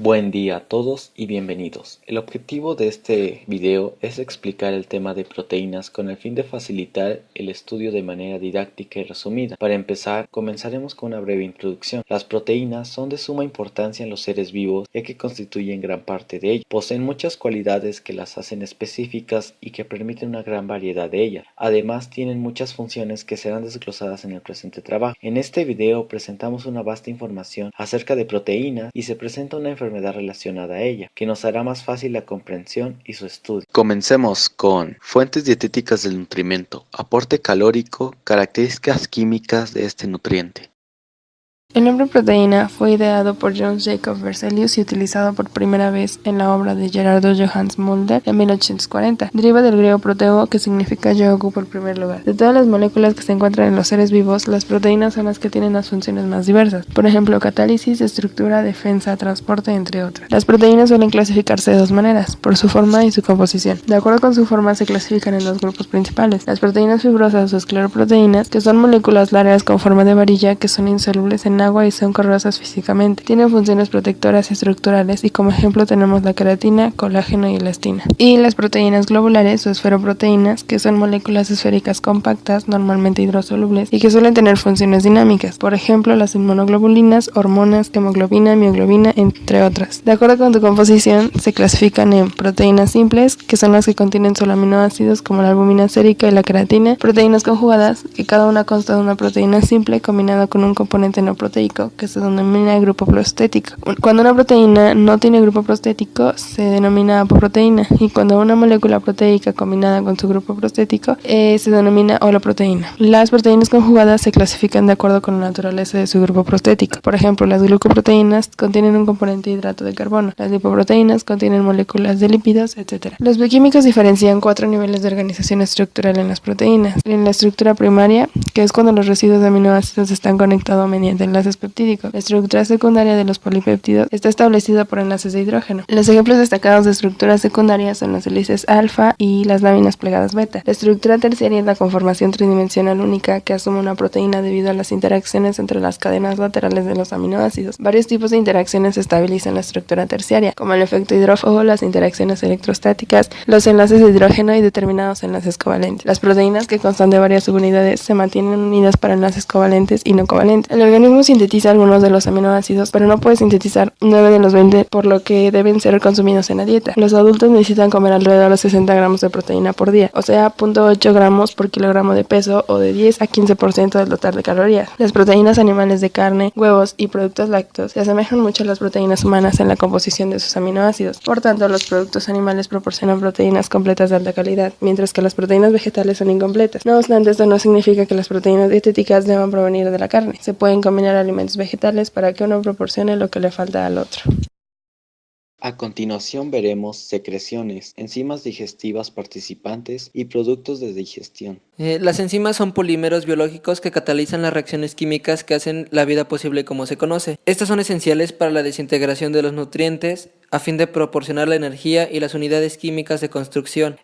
Buen día a todos y bienvenidos. El objetivo de este video es explicar el tema de proteínas con el fin de facilitar el estudio de manera didáctica y resumida. Para empezar, comenzaremos con una breve introducción. Las proteínas son de suma importancia en los seres vivos ya que constituyen gran parte de ellos. Poseen muchas cualidades que las hacen específicas y que permiten una gran variedad de ellas. Además, tienen muchas funciones que serán desglosadas en el presente trabajo. En este video presentamos una vasta información acerca de proteínas y se presenta una enfermedad relacionada a ella, que nos hará más fácil la comprensión y su estudio. Comencemos con fuentes dietéticas del nutrimento, aporte calórico, características químicas de este nutriente. El nombre proteína fue ideado por John Jacob Berzelius y utilizado por primera vez en la obra de Gerardo Johannes Mulder en 1840. Deriva del griego proteo, que significa yo ocupo el primer lugar. De todas las moléculas que se encuentran en los seres vivos, las proteínas son las que tienen las funciones más diversas. Por ejemplo, catálisis, estructura, defensa, transporte, entre otras. Las proteínas suelen clasificarse de dos maneras, por su forma y su composición. De acuerdo con su forma, se clasifican en dos grupos principales: las proteínas fibrosas o escleroproteínas, que son moléculas largas con forma de varilla que son insolubles en agua y son corrosas físicamente. Tienen funciones protectoras y estructurales, y como ejemplo tenemos la queratina, colágeno y elastina. Y las proteínas globulares o esferoproteínas, que son moléculas esféricas compactas, normalmente hidrosolubles, y que suelen tener funciones dinámicas. Por ejemplo, las inmunoglobulinas, hormonas, hemoglobina, mioglobina, entre otras. De acuerdo con su composición, se clasifican en proteínas simples, que son las que contienen solo aminoácidos como la albúmina sérica y la queratina; proteínas conjugadas, que cada una consta de una proteína simple combinada con un componente no proteico, que se denomina grupo prostético. Cuando una proteína no tiene grupo prostético, se denomina apoproteína, y cuando una molécula proteica combinada con su grupo prostético se denomina holoproteína. Las proteínas conjugadas se clasifican de acuerdo con la naturaleza de su grupo prostético. Por ejemplo, las glucoproteínas contienen un componente hidrato de carbono, las lipoproteínas contienen moléculas de lípidos, etc. Los bioquímicos diferencian 4 niveles de organización estructural en las proteínas. En la estructura primaria, que es cuando los residuos de aminoácidos están conectados mediante enlaces peptídicos. La estructura secundaria de los polipéptidos está establecida por enlaces de hidrógeno. Los ejemplos destacados de estructuras secundarias son las hélices alfa y las láminas plegadas beta. La estructura terciaria es la conformación tridimensional única que asume una proteína debido a las interacciones entre las cadenas laterales de los aminoácidos. Varios tipos de interacciones estabilizan la estructura terciaria, como el efecto hidrófobo, las interacciones electrostáticas, los enlaces de hidrógeno y determinados enlaces covalentes. Las proteínas, que constan de varias subunidades, se mantienen unidas para enlaces covalentes y no covalentes. El organismo sintetiza algunos de los aminoácidos, pero no puede sintetizar 9 de los 20, por lo que deben ser consumidos en la dieta. Los adultos necesitan comer alrededor de 60 gramos de proteína por día, o sea, 0.8 gramos por kilogramo de peso, o de 10 a 15% del total de calorías. Las proteínas animales de carne, huevos y productos lácteos se asemejan mucho a las proteínas humanas en la composición de sus aminoácidos. Por tanto, los productos animales proporcionan proteínas completas de alta calidad, mientras que las proteínas vegetales son incompletas. No obstante, esto no significa que las proteínas dietéticas deban provenir de la carne. Se pueden combinar alimentos vegetales para que uno proporcione lo que le falta al otro. A continuación veremos secreciones, enzimas digestivas participantes y productos de digestión. Las enzimas son polímeros biológicos que catalizan las reacciones químicas que hacen la vida posible como se conoce. Estas son esenciales para la desintegración de los nutrientes a fin de proporcionar la energía y las unidades químicas de construcción,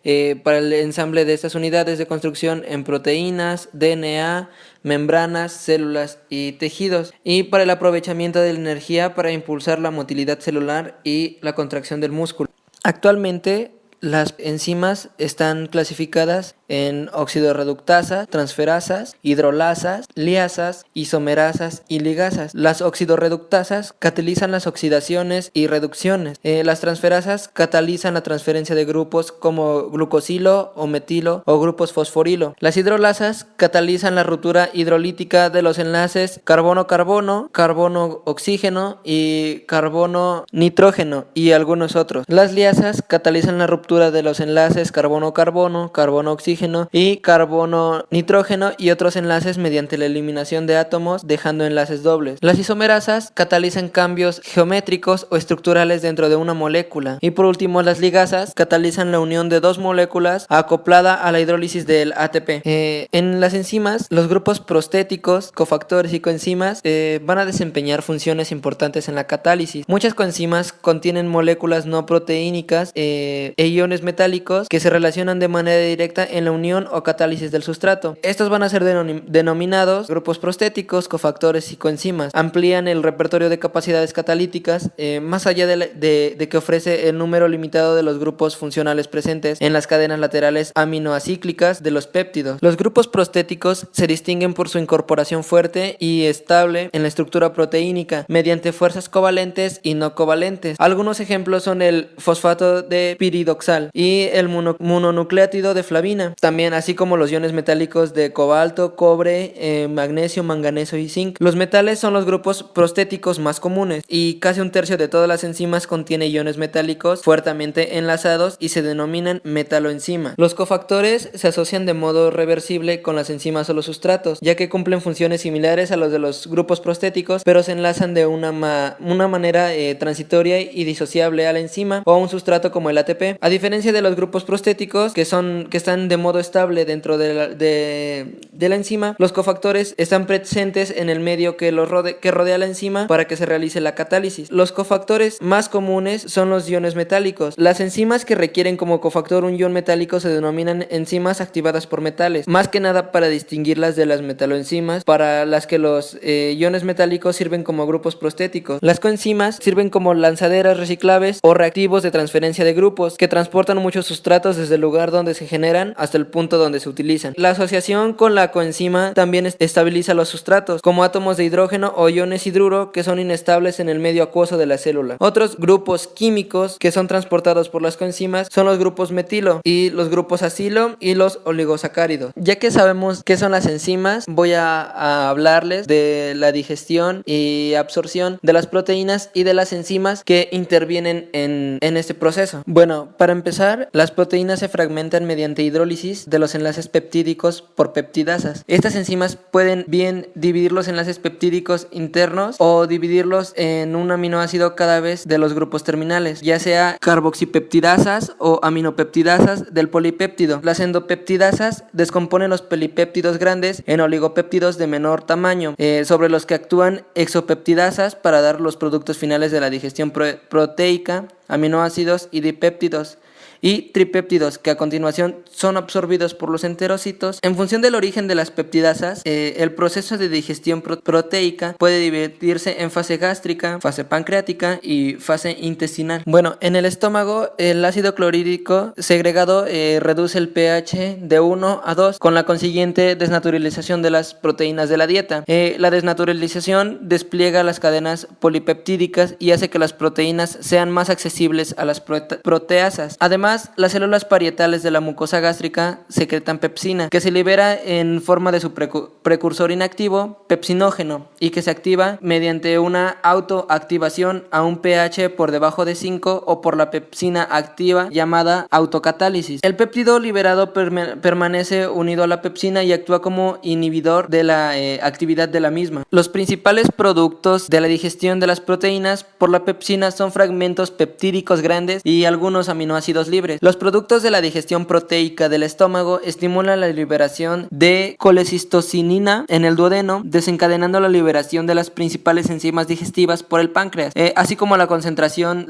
para el ensamble de estas unidades de construcción en proteínas, DNA, membranas, células y tejidos, y para el aprovechamiento de la energía para impulsar la motilidad celular y la contracción del músculo. Actualmente, las enzimas están clasificadas en oxidorreductasas, transferasas, hidrolasas, liasas, isomerasas y ligasas. Las oxidorreductasas catalizan las oxidaciones y reducciones. Las transferasas catalizan la transferencia de grupos como glucosilo o metilo o grupos fosforilo. Las hidrolasas catalizan la ruptura hidrolítica de los enlaces carbono-carbono, carbono-oxígeno y carbono-nitrógeno y algunos otros. Las liasas catalizan la ruptura de los enlaces carbono-carbono, carbono-oxígeno y carbono-nitrógeno y otros enlaces mediante la eliminación de átomos, dejando enlaces dobles. Las isomerasas catalizan cambios geométricos o estructurales dentro de una molécula. Y por último, las ligasas catalizan la unión de dos moléculas acoplada a la hidrólisis del ATP. En las enzimas, los grupos prostéticos, cofactores y coenzimas van a desempeñar funciones importantes en la catálisis. Muchas coenzimas contienen moléculas no proteínicas e iones metálicos que se relacionan de manera directa en la unión o catálisis del sustrato. Estos van a ser denominados grupos prostéticos, cofactores y coenzimas. Amplían el repertorio de capacidades catalíticas más allá de que ofrece el número limitado de los grupos funcionales presentes en las cadenas laterales aminoacíclicas de los péptidos. Los grupos prostéticos se distinguen por su incorporación fuerte y estable en la estructura proteínica mediante fuerzas covalentes y no covalentes. Algunos ejemplos son el fosfato de piridoxal y el mononucleótido de flavina, también así como los iones metálicos de cobalto, cobre, magnesio, manganeso y zinc. Los metales son los grupos prostéticos más comunes y casi un tercio de todas las enzimas contiene iones metálicos fuertemente enlazados y se denominan metaloenzimas. Los cofactores se asocian de modo reversible con las enzimas o los sustratos, ya que cumplen funciones similares a los de los grupos prostéticos, pero se enlazan de una manera transitoria y disociable a la enzima o a un sustrato como el ATP. A diferencia de los grupos prostéticos que están de modo estable dentro de la enzima, los cofactores están presentes en el medio que rodea la enzima para que se realice la catálisis. Los cofactores más comunes son los iones metálicos. Las enzimas que requieren como cofactor un ion metálico se denominan enzimas activadas por metales, más que nada para distinguirlas de las metaloenzimas, para las que los iones metálicos sirven como grupos prostéticos. Las coenzimas sirven como lanzaderas reciclables o reactivos de transferencia de grupos que transportan muchos sustratos desde el lugar donde se generan hasta el punto donde se utilizan. La asociación con la coenzima también estabiliza los sustratos, como átomos de hidrógeno o iones hidruro que son inestables en el medio acuoso de la célula. Otros grupos químicos que son transportados por las coenzimas son los grupos metilo y los grupos acilo y los oligosacáridos. Ya que sabemos qué son las enzimas, voy a hablarles de la digestión y absorción de las proteínas y de las enzimas que intervienen en este proceso. Bueno, para empezar, las proteínas se fragmentan mediante hidrólisis de los enlaces peptídicos por peptidasas. Estas enzimas pueden bien dividir los enlaces peptídicos internos o dividirlos en un aminoácido cada vez de los grupos terminales, ya sea carboxipeptidasas o aminopeptidasas del polipéptido. Las endopeptidasas descomponen los polipéptidos grandes en oligopéptidos de menor tamaño, sobre los que actúan exopeptidasas para dar los productos finales de la digestión proteica, aminoácidos y dipéptidos y tripéptidos, que a continuación son absorbidos por los enterocitos. En función del origen de las peptidasas, el proceso de digestión proteica puede dividirse en fase gástrica, fase pancreática y fase intestinal. Bueno, en el estómago, el ácido clorhídrico segregado reduce el pH de 1 a 2, con la consiguiente desnaturalización de las proteínas de la dieta. La desnaturalización despliega las cadenas polipeptídicas y hace que las proteínas sean más accesibles a las proteasas. Además, las células parietales de la mucosa gástrica secretan pepsina, que se libera en forma de su precursor inactivo, pepsinógeno, y que se activa mediante una autoactivación a un pH por debajo de 5 o por la pepsina activa llamada autocatálisis. El péptido liberado permanece unido a la pepsina y actúa como inhibidor de la actividad de la misma. Los principales productos de la digestión de las proteínas por la pepsina son fragmentos peptídicos grandes y algunos aminoácidos libres. Los productos de la digestión proteica del estómago estimulan la liberación de colecistocinina en el duodeno, desencadenando la liberación de las principales enzimas digestivas por el páncreas, así como la contracción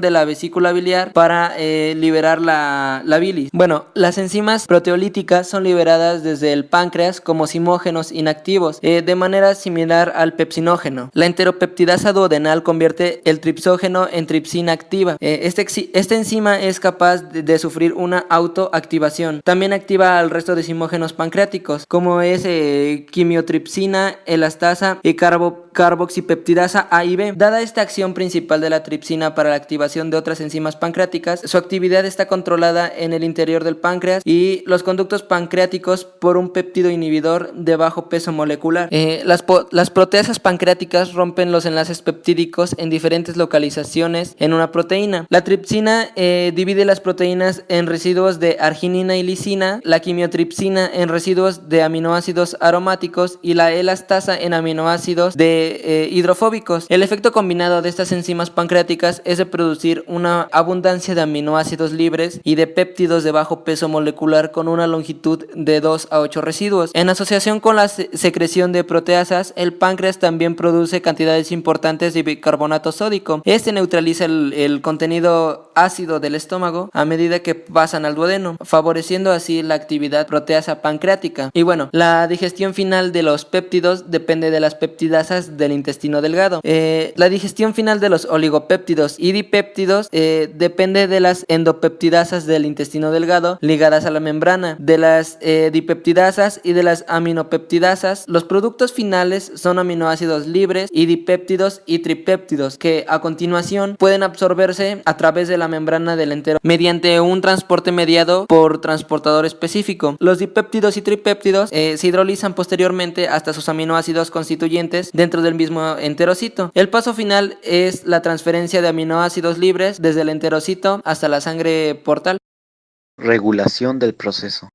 de la vesícula biliar para liberar la bilis. Bueno, las enzimas proteolíticas son liberadas desde el páncreas como zimógenos inactivos, de manera similar al pepsinógeno. La enteropeptidasa duodenal convierte el tripsógeno en tripsina activa. Esta enzima es capaz de sufrir una autoactivación. También activa al resto de zimógenos pancreáticos, como es quimiotripsina, elastasa y carboxipeptidasa A y B. Dada esta acción principal de la tripsina para la activación de otras enzimas pancreáticas, su actividad está controlada en el interior del páncreas y los conductos pancreáticos por un péptido inhibidor de bajo peso molecular. Las proteasas pancreáticas rompen los enlaces peptídicos en diferentes localizaciones en una proteína. La tripsina divide las proteínas en residuos de arginina y lisina, la quimiotripsina en residuos de aminoácidos aromáticos y la elastasa en aminoácidos hidrofóbicos. El efecto combinado de estas enzimas pancreáticas es de producir una abundancia de aminoácidos libres y de péptidos de bajo peso molecular con una longitud de 2 a 8 residuos. En asociación con la secreción de proteasas, el páncreas también produce cantidades importantes de bicarbonato sódico. Este neutraliza el contenido ácido ácido del estómago a medida que pasan al duodeno, favoreciendo así la actividad proteasa pancreática. Y bueno, la digestión final de los péptidos depende de las peptidasas del intestino delgado. La digestión final de los oligopéptidos y dipéptidos depende de las endopeptidasas del intestino delgado ligadas a la membrana, de las dipeptidasas y de las aminopeptidasas. Los productos finales son aminoácidos libres y dipéptidos y tripéptidos que a continuación pueden absorberse a través de la membrana del entero mediante un transporte mediado por transportador específico. Los dipéptidos y tripéptidos se hidrolizan posteriormente hasta sus aminoácidos constituyentes dentro del mismo enterocito. El paso final es la transferencia de aminoácidos libres desde el enterocito hasta la sangre portal. Regulación del proceso.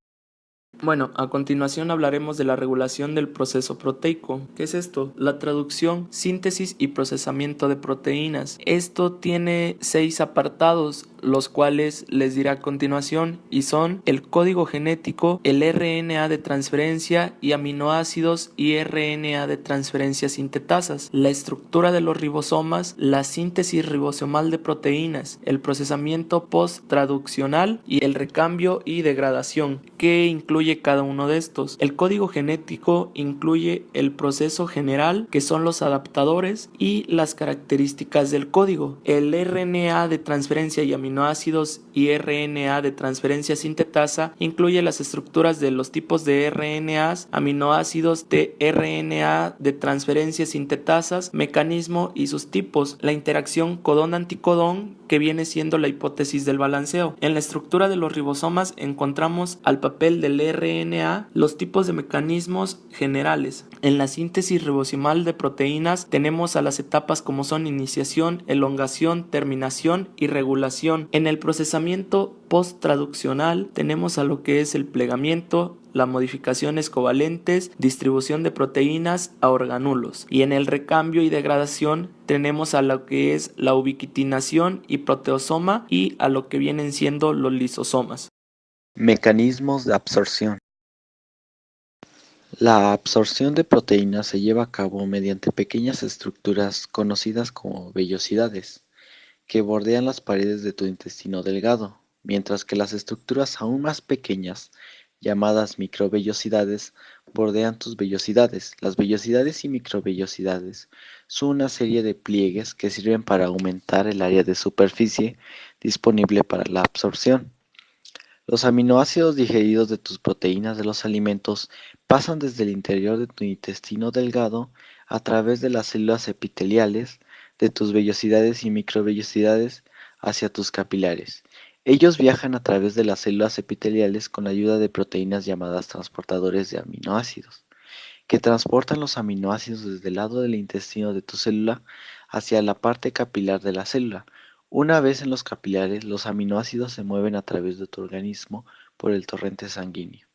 Bueno, a continuación hablaremos de la regulación del proceso proteico. ¿Qué es esto? La traducción, síntesis y procesamiento de proteínas. Esto tiene 6 apartados, los cuales les diré a continuación, y son el código genético, el RNA de transferencia y aminoácidos y RNA de transferencia sintetasas, la estructura de los ribosomas, la síntesis ribosomal de proteínas, el procesamiento post-traduccional y el recambio y degradación. ¿Qué incluye cada uno de estos? El código genético incluye el proceso general, que son los adaptadores y las características del código. El RNA de transferencia y aminoácidos y RNA de transferencia sintetasa incluye las estructuras de los tipos de RNAs, aminoácidos de RNA de transferencia sintetasas, mecanismo y sus tipos, la interacción codón-anticodón, que viene siendo la hipótesis del balanceo. En la estructura de los ribosomas encontramos al papel del RNA, los tipos de mecanismos generales. En la síntesis ribosomal de proteínas tenemos a las etapas como son iniciación, elongación, terminación y regulación. En el procesamiento post-traduccional tenemos a lo que es el plegamiento, las modificaciones covalentes, distribución de proteínas a organulos. Y en el recambio y degradación tenemos a lo que es la ubiquitinación y proteosoma y a lo que vienen siendo los lisosomas. Mecanismos de absorción. La absorción de proteínas se lleva a cabo mediante pequeñas estructuras conocidas como vellosidades, que bordean las paredes de tu intestino delgado, mientras que las estructuras aún más pequeñas, llamadas microvellosidades, bordean tus vellosidades. Las vellosidades y microvellosidades son una serie de pliegues que sirven para aumentar el área de superficie disponible para la absorción. Los aminoácidos digeridos de tus proteínas de los alimentos pasan desde el interior de tu intestino delgado a través de las células epiteliales de tus vellosidades y microvellosidades hacia tus capilares. Ellos viajan a través de las células epiteliales con la ayuda de proteínas llamadas transportadores de aminoácidos, que transportan los aminoácidos desde el lado del intestino de tu célula hacia la parte capilar de la célula. Una vez en los capilares, los aminoácidos se mueven a través de tu organismo por el torrente sanguíneo.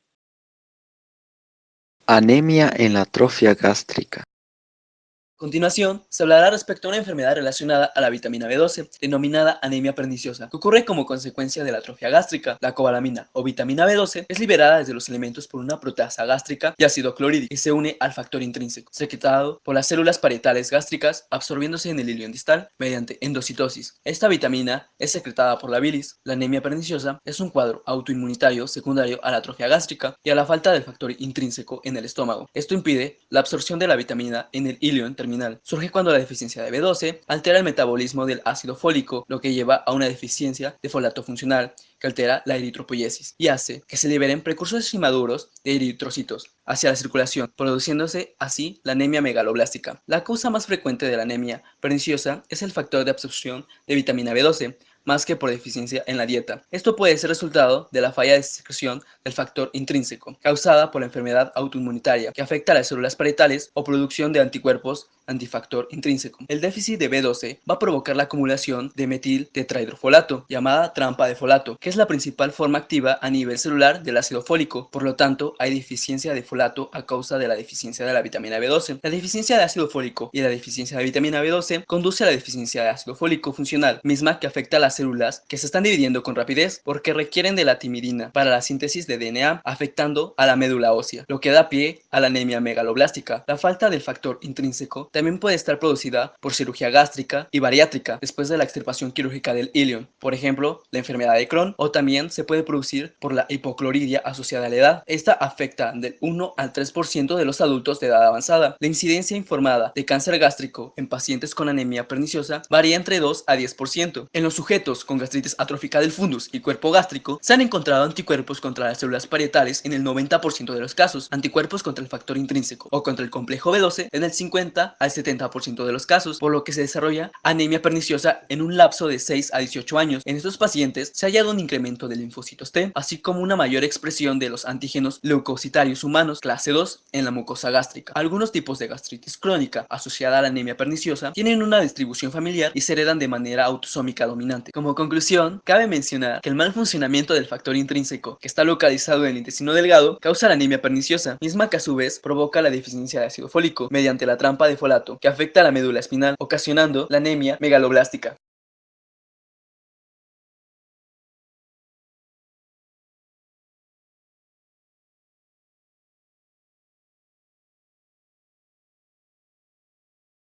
Anemia en la atrofia gástrica. A continuación, se hablará respecto a una enfermedad relacionada a la vitamina B12, denominada anemia perniciosa, que ocurre como consecuencia de la atrofia gástrica. La cobalamina o vitamina B12 es liberada desde los alimentos por una proteasa gástrica y ácido clorhídrico y se une al factor intrínseco, secretado por las células parietales gástricas, absorbiéndose en el ilion distal mediante endocitosis. Esta vitamina es secretada por la bilis. La anemia perniciosa es un cuadro autoinmunitario secundario a la atrofia gástrica y a la falta del factor intrínseco en el estómago. Esto impide la absorción de la vitamina en el ilion terminal. Surge cuando la deficiencia de B12 altera el metabolismo del ácido fólico, lo que lleva a una deficiencia de folato funcional, que altera la eritropoiesis y hace que se liberen precursores inmaduros de eritrocitos hacia la circulación, produciéndose así la anemia megaloblástica. La causa más frecuente de la anemia perniciosa es el factor de absorción de vitamina B12, más que por deficiencia en la dieta. Esto puede ser resultado de la falla de secreción del factor intrínseco, causada por la enfermedad autoinmunitaria que afecta a las células parietales o producción de anticuerpos antifactor intrínseco. El déficit de B12 va a provocar la acumulación de metil tetrahidrofolato, llamada trampa de folato, que es la principal forma activa a nivel celular del ácido fólico. Por lo tanto, hay deficiencia de folato a causa de la deficiencia de la vitamina B12. La deficiencia de ácido fólico y la deficiencia de vitamina B12 conduce a la deficiencia de ácido fólico funcional, misma que afecta a la las células que se están dividiendo con rapidez porque requieren de la timidina para la síntesis de DNA, afectando a la médula ósea, lo que da pie a la anemia megaloblástica. La falta del factor intrínseco también puede estar producida por cirugía gástrica y bariátrica después de la extirpación quirúrgica del ilion, por ejemplo, la enfermedad de Crohn, o también se puede producir por la hipocloridia asociada a la edad. Esta afecta del 1 al 3% de los adultos de edad avanzada. La incidencia informada de cáncer gástrico en pacientes con anemia perniciosa varía entre 2 a 10%. En los sujetos con gastritis atrófica del fundus y cuerpo gástrico se han encontrado anticuerpos contra las células parietales en el 90% de los casos, anticuerpos contra el factor intrínseco o contra el complejo B12 en el 50 al 70% de los casos, por lo que se desarrolla anemia perniciosa en un lapso de 6 a 18 años. En estos pacientes se ha hallado un incremento de linfocitos T, así como una mayor expresión de los antígenos leucocitarios humanos clase 2 en la mucosa gástrica. Algunos tipos de gastritis crónica asociada a la anemia perniciosa tienen una distribución familiar y se heredan de manera autosómica dominante. Como conclusión, cabe mencionar que el mal funcionamiento del factor intrínseco, que está localizado en el intestino delgado, causa la anemia perniciosa, misma que a su vez provoca la deficiencia de ácido fólico mediante la trampa de folato, que afecta a la médula espinal, ocasionando la anemia megaloblástica.